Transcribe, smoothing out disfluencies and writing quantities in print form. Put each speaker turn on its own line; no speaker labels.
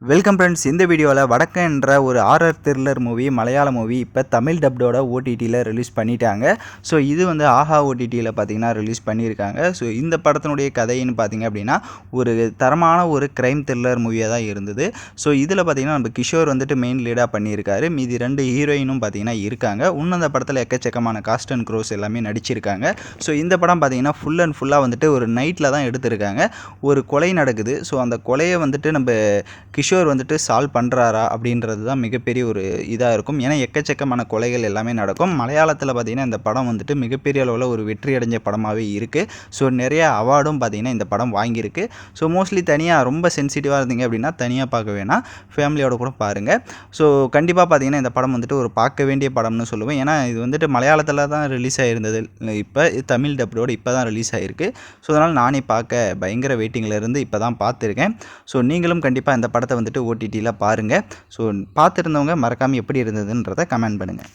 Welcome friends. இந்த வீடியோவில் வடக்கன் என்ற ஒரு ஹாரர் த்ரில்லர் மூவி, மலையாள மூவி இப்போ தமிழ் டப்டோட ஓடிடியில் ரிலீஸ் பண்ணிட்டாங்க. ஸோ இது வந்து ஆஹா ஓடிடியில் பார்த்தீங்கன்னா ரிலீஸ் பண்ணியிருக்காங்க. ஸோ இந்த படத்தினுடைய கதைன்னு பார்த்தீங்க அப்படின்னா ஒரு தரமான ஒரு க்ரைம் த்ரில்லர் மூவியாக தான் இருந்தது. ஸோ இதில் பார்த்தீங்கன்னா நம்ம கிஷோர் வந்துட்டு மெயின் லீடாக பண்ணியிருக்காரு. மீதி 2 ஹீரோயினும் பார்த்தீங்கன்னா இருக்காங்க. இன்னும் அந்த படத்தில் எக்கச்சக்கமான காஸ்ட் அண்ட் க்ரோஸ் எல்லாமே நடிச்சிருக்காங்க. ஸோ இந்த படம் பார்த்தீங்கன்னா ஃபுல் அண்ட் ஃபுல்லாக வந்துட்டு ஒரு நைட்டில் தான் எடுத்திருக்காங்க. ஒரு கொலை நடக்குது. ஸோ அந்த கொலையை வந்துட்டு நம்ம கிஷோர் வந்துட்டு சால்வ் பண்ணுறாரா அப்படின்றது தான் மிகப்பெரிய ஒரு இதாக இருக்கும். ஏன்னா எக்கச்சக்கமான கொலைகள் எல்லாமே நடக்கும். மலையாளத்தில் பார்த்திங்கன்னா இந்த படம் வந்துட்டு மிகப்பெரிய அளவில் ஒரு வெற்றி அடைஞ்ச படமாகவே இருக்குது. ஸோ நிறைய அவார்டும் பார்த்திங்கன்னா இந்த படம் வாங்கியிருக்கு. ஸோ மோஸ்ட்லி தனியாக ரொம்ப சென்சிட்டிவாக இருந்தீங்க அப்படின்னா தனியாக பார்க்க வேணாம், ஃபேமிலியோட கூட பாருங்கள். ஸோ கண்டிப்பாக பார்த்திங்கன்னா இந்த படம் வந்துட்டு ஒரு பார்க்க வேண்டிய படம்னு சொல்லுவேன். ஏன்னா இது வந்துட்டு மலையாளத்தில் தான் ரிலீஸ் ஆகிருந்தது. இப்போ தமிழ் டப்டோடு இப்போ தான் ரிலீஸ் ஆகிருக்கு. ஸோ அதனால் நானே பார்க்க பயங்கர வெயிட்டிங்கில் இருந்து இப்போ தான் பார்த்துருக்கேன். ஸோ நீங்களும் கண்டிப்பாக இந்த படத்தை வந்துட்டு ஓடிடியில் பாருங்கள். ஸோ பார்த்துருந்தவங்க மறக்காமல் எப்படி இருந்ததுன்றதை கமெண்ட் பண்ணுங்கள்.